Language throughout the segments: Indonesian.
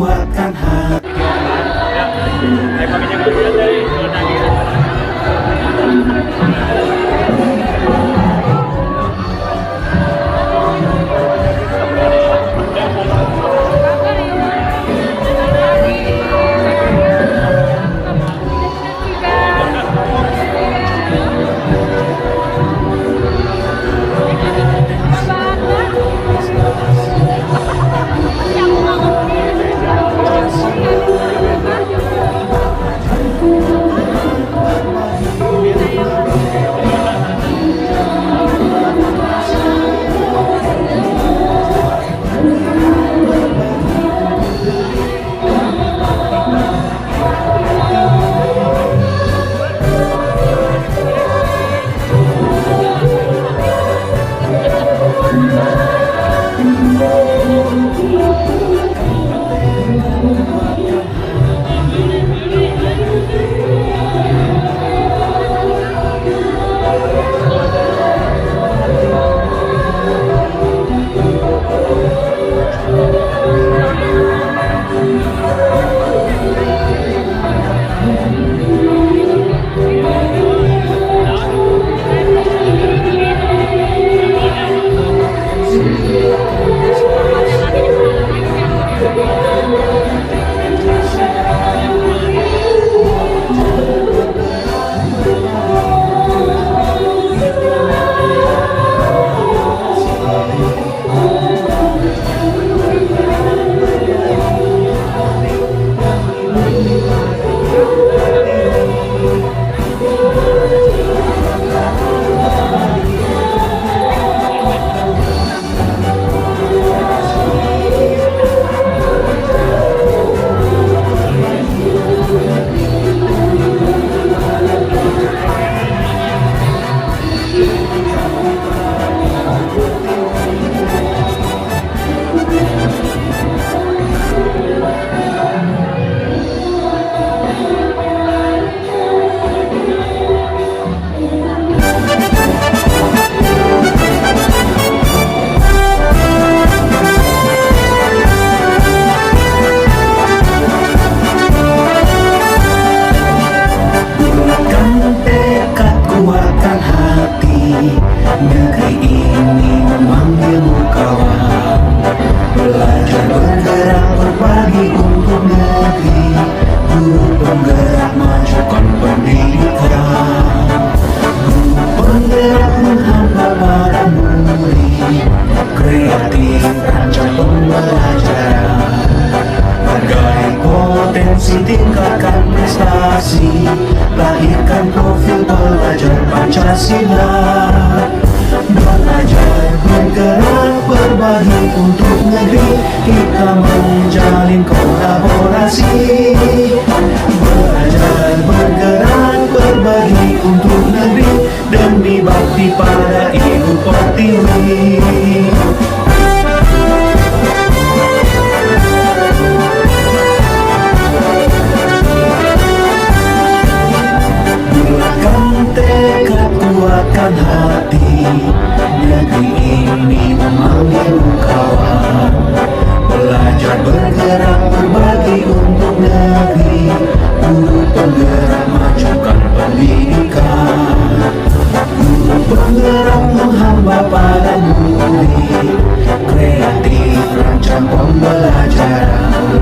kuatkan hati. Negeri ini memanggilmu kawan. Belajar bergerak berbagi untuk negeri. Guru penggerak majukan pendidikan. Guru penggerak menghamba para murid. Kreatif rancang pembelajaran. Hargai potensi, tingkatkan prestasi. Lahirkan profil pelajar Pancasila. Belajar bergerak berbagi untuk negeri. Kita menjalin kolaborasi. Belajar bergerak berbagi untuk negeri. Demi bakti pada Ibu Pertiwi. Kuatkan hati, negeri ini memanggilmu kawan. Belajar bergerak berbagi untuk negeri. Guru penggerak majukan pendidikan. Guru penggerak menghamba pada murid. Kreatif rancang pembelajaran.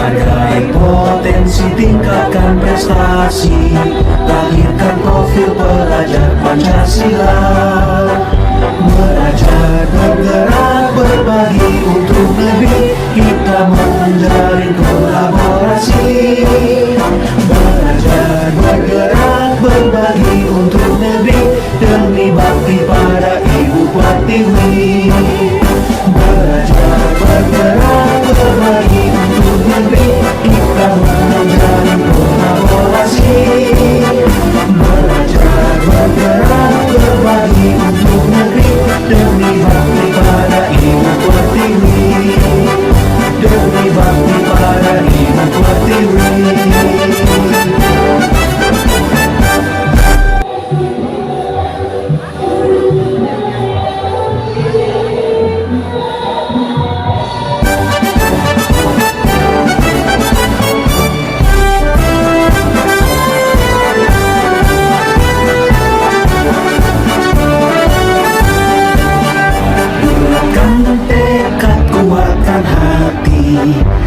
Hargai potensi, tingkatkan prestasi. Lahirkan profil pelajar Pancasila. Belajar bergerak berbagi untuk negeri. Kita menjalin kolaborasi. Belajar bergerak berbagi untuk negeri. Demi bakti pada Ibu Pertiwi. Belajar bergerak berbagi untuk negeri. Kita menjalin kolaborasi. Belajar bergerak berbagi untuk negeri. Demi bakti pada Ibu Pertiwi. Demi bakti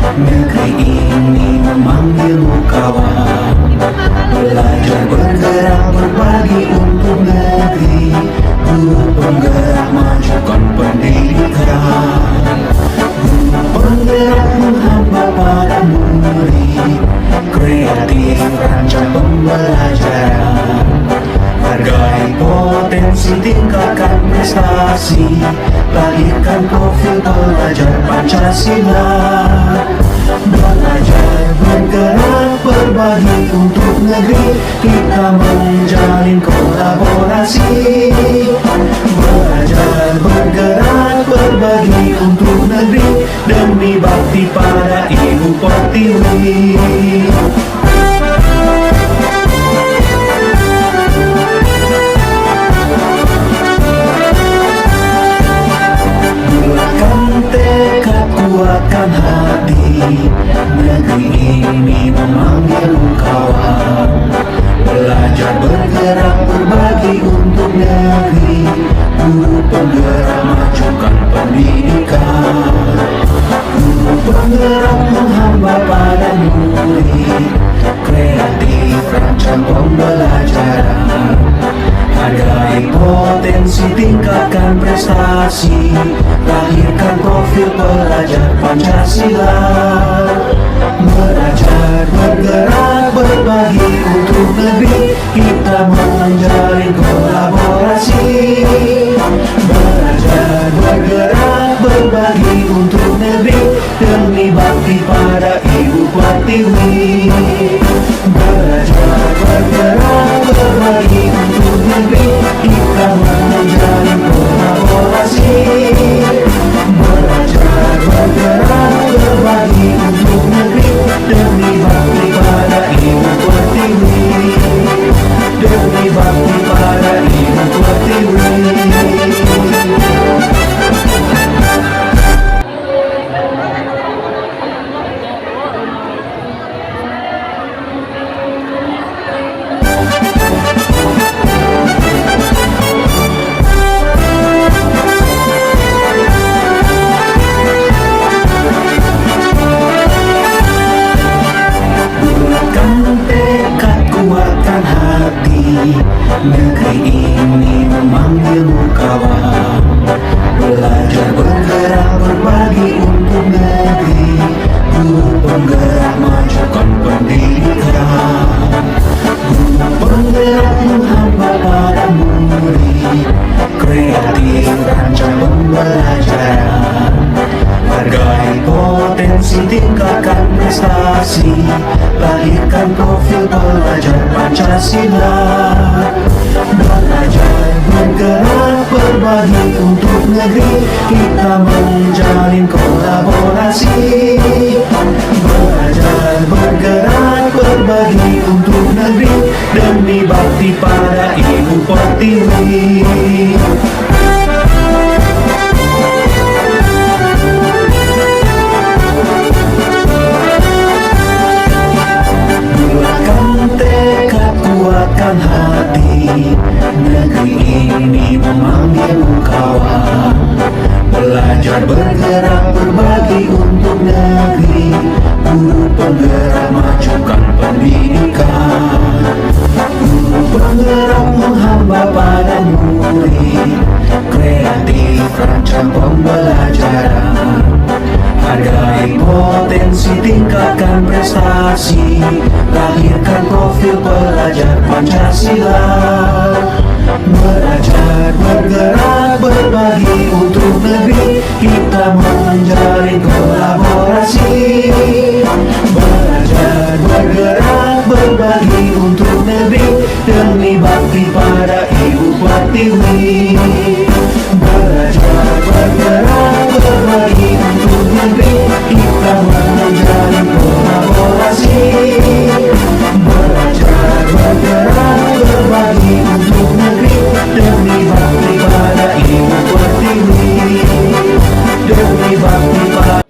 Negeri ini memanggilmu kawan, belajar bergerak berbagi untuk negeri, guru penggerak majukan pendidikan, guru penggerak menghamba pada murid, kreatif rancang pembelajaran, hargai potensi tingkatkan prestasi, lahirkan profil pelajar Pancasila. Belajar bergerak berbagi untuk negeri, kita menjalin kolaborasi. Belajar bergerak berbagi untuk negeri, demi bakti pada Ibu Pertiwi. Kuatkan hati, negeri ini memanggilmu kawan, belajar bergerak berbagi untuk negeri, guru penggerak majukan pendidikan, guru penggerak menghamba pada murid, kreatif rancang pembelajaran, hargai potensi tingkatkan prestasi, lahirkan profil pelajar Pancasila. Belajar bergerak berbagi untuk negeri, kita menjalin kolaborasi. Belajar bergerak berbagi untuk negeri, demi bakti pada Ibu Pertiwi. Belajar bergerak berbagi untuk negeri, kita menjalin kolaborasi. Belajar bergerak berbagi untuk negeri, demi bakti pada Ibu Pertiwi, demi bakti pada Ibu Pertiwi. Negeri ini memanggilmu kawan, belajar bergerak berbagi untuk negeri, guru penggerak majukan pendidikan, guru penggerak menghamba pada murid, kreatif rancang pembelajaran, hargai potensi tingkatkan prestasi, lahirkan profil pelajar Pancasila. Belajar bergerak berbagi untuk negeri, kita menjalin kolaborasi. Belajar bergerak berbagi untuk negeri, demi bakti pada Ibu Pertiwi. Kuatkan hati, negeri ini memanggilmu kawan, belajar bergerak berbagi untuk negeri, guru penggerak majukan pendidikan, guru penggerak menghamba pada murid, kreatif rancang pembelajaran, hargai potensi tingkatkan prestasi, lahirkan profil pelajar Pancasila. Belajar bergerak berbagi untuk negeri, kita menjalin kolaborasi. Belajar bergerak berbagi untuk negeri, demi bakti pada Ibu Pertiwi. Belajar bergerak berbagi untuk negeri, kita menjalin kolaborasi. Belajar bergerak berbagi untuk negeri, demi bakti pada Ibu Pertiwi, demi bakti pada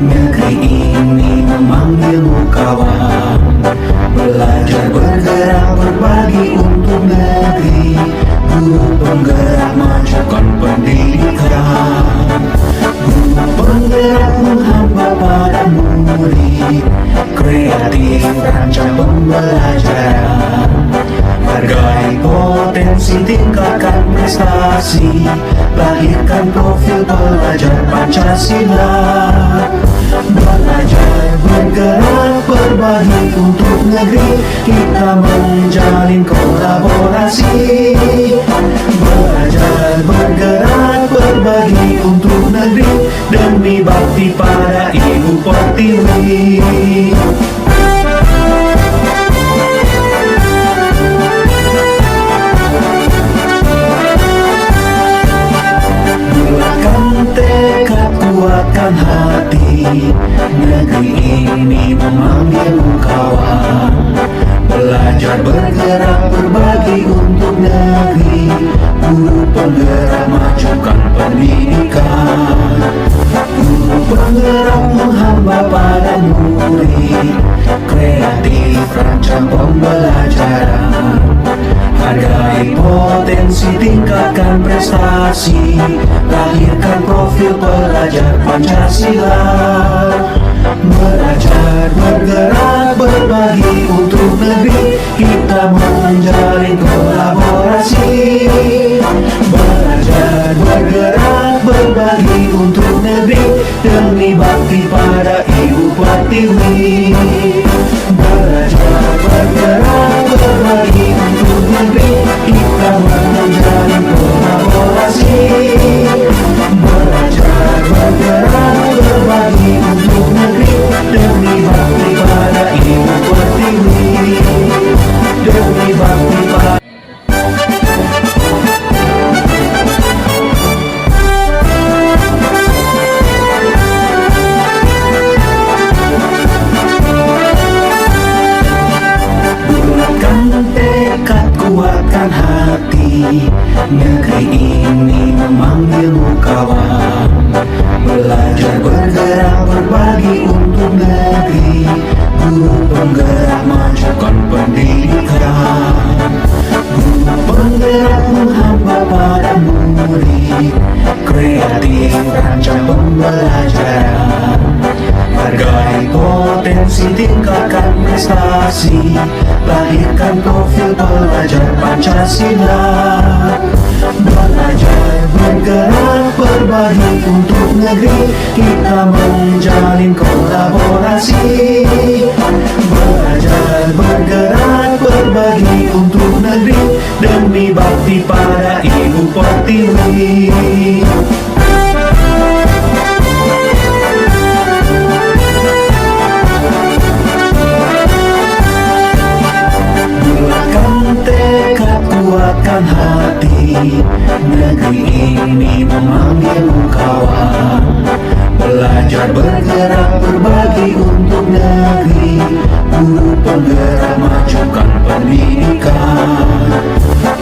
Negeri ini memanggilmu kawan. Belajar bergerak berbagi untuk negeri. Guru penggerak majukan pendidikan. Guru penggerak menghamba pada murid. Kreatif rancang pembelajaran. Hargai potensi, tingkatkan prestasi. Lahirkan profil pelajar Pancasila. Belajar bergerak berbagi untuk negeri. Kita menjalin kolaborasi. Belajar bergerak berbagi untuk negeri. Demi bakti pada Ibu Pertiwi. Kuatkan hati, negeri ini memanggilmu kawan. Belajar bergerak berbagi untuk negeri. Guru penggerak majukan pendidikan. Guru penggerak menghamba pada murid. Kreatif rancang pembelajaran. Hargai potensi, tingkatkan prestasi. Lahirkan profil pelajar Pancasila. Belajar bergerak berbagi untuk negeri. Kita menjalin kolaborasi. Belajar bergerak berbagi untuk negeri. Demi bakti pada Ibu Pertiwi. Belajar bergerak berbagi untuk negeri. Kita menjalin kolaborasi. Belajar bergerak berbagi untuk negeri. Demi bakti pada Ibu Pertiwi. Demi bakti pada kuatkan hati, negeri ini memanggilmu kawan. Belajar bergerak berbagi untuk negeri. Guru penggerak majukan pendidikan. Guru penggerak menghamba pada murid. Kreatif rancang pembelajaran. Hargai potensi, tingkatkan prestasi. Lahirkan profil pelajar Pancasila. Belajar bergerak berbagi untuk negeri. Kita menjalin kolaborasi. Belajar bergerak berbagi untuk negeri. Demi bakti pada Ibu Pertiwi. Kuatkan hati, negeri ini memanggilmu kawan. Belajar bergerak berbagi untuk negeri. Guru penggerak majukan pendidikan.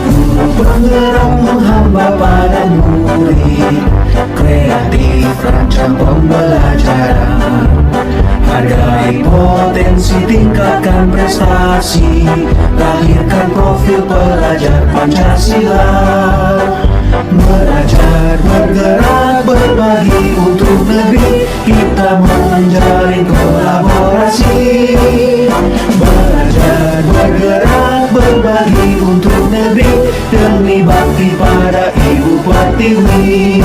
Guru penggerak menghamba pada murid. Kreatif rancang pembelajaran. Hargai potensi, tingkatkan prestasi. Lahirkan profil pelajar Pancasila. Belajar bergerak berbagi untuk negeri. Kita menjalin kolaborasi. Belajar bergerak berbagi untuk negeri. Demi bakti pada Ibu Pertiwi.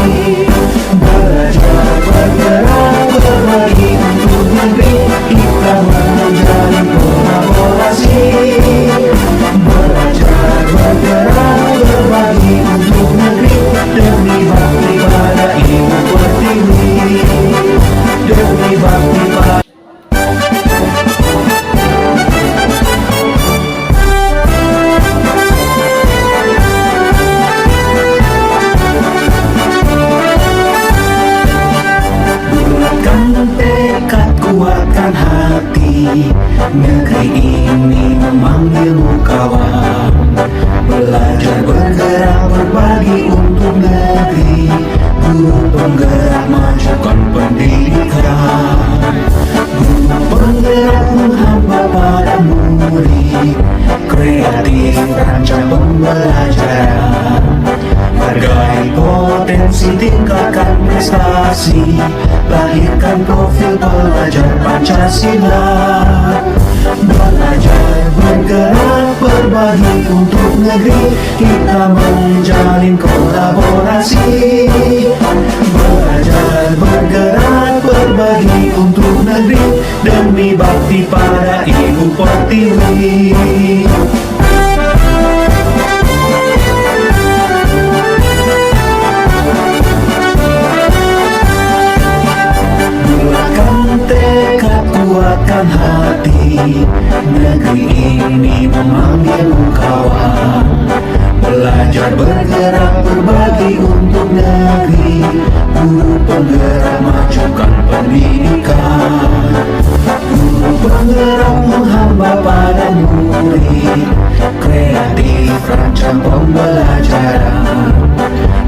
Belajar bergerak berbagi untuk negeri. Kita menjalin kolaborasi. Belajar bergerak berbagi untuk negeri. Demi bakti pada Ibu Pertiwi. Demi bakti pada kuatkan hati, negeri ini memanggilmu kawan. Belajar bergerak berbagi untuk negeri. Guru penggerak majukan pendidikan, guru penggerak menghamba pada murid, kreatif rancang pembelajaran. Hargai potensi, tingkatkan prestasi, lahirkan profil pelajar Pancasila. Belajar, bergerak, berbagi untuk negeri, kita menjalin kolaborasi. Belajar, bergerak, berbagi untuk negeri, demi bakti pada Ibu Pertiwi. Kuatkan hati, negeri ini memanggilmu kawan. Belajar, bergerak, berbagi untuk negeri, guru penggerak majukan pendidikan, guru penggerak menghamba pada murid, kreatif rancang pembelajaran.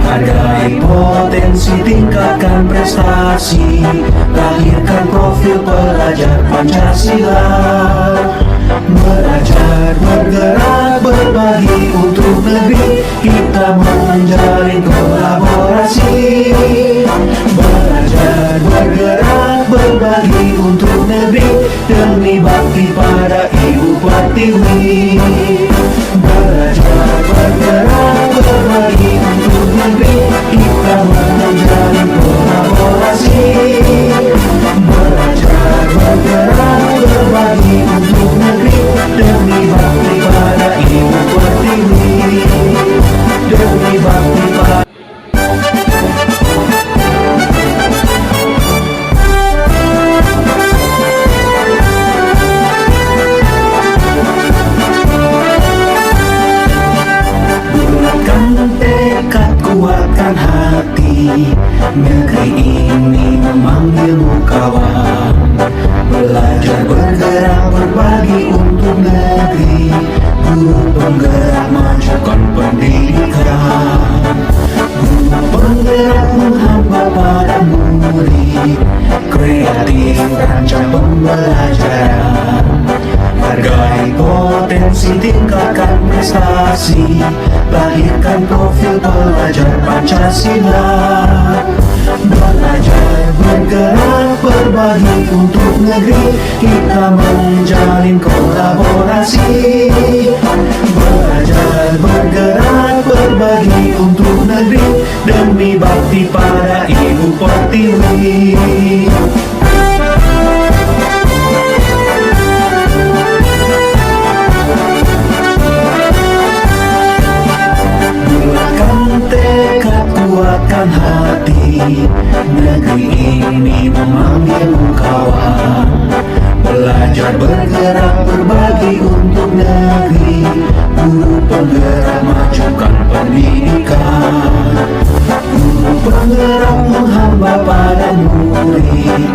Hargai potensi, tingkatkan prestasi, lahirkan profil pelajar Pancasila. Belajar, bergerak, berbagi untuk negeri, kita menjalin kolaborasi. Belajar, bergerak, berbagi untuk negeri, demi bakti pada Ibu Pertiwi. Belajar, bergerak, berbagi untuk negeri, kita menjalin kolaborasi. Belajar, bergerak, berbagi untuk negeri, demi bakti pada Ibu Pertiwi. Demi bakti pada kuatkan hati, negeri ini memanggilmu kawan. Belajar, bergerak, berbagi untuk negeri, guru penggerak majukan pendidikan, guru penggerak menghamba pada murid, kreatif rancang pembelajaran. Hargai potensi, tingkatkan prestasi, lahirkan profil pelajar Pancasila. Belajar, bergerak, berbagi untuk negeri, kita menjalin kolaborasi. Belajar, bergerak, berbagi untuk negeri, demi bakti pada Ibu Pertiwi. Kuatkan hati, negeri ini memanggilmu kawan. Belajar, bergerak, berbagi untuk negeri, guru penggerak majukan pendidikan, guru penggerak menghamba pada murid.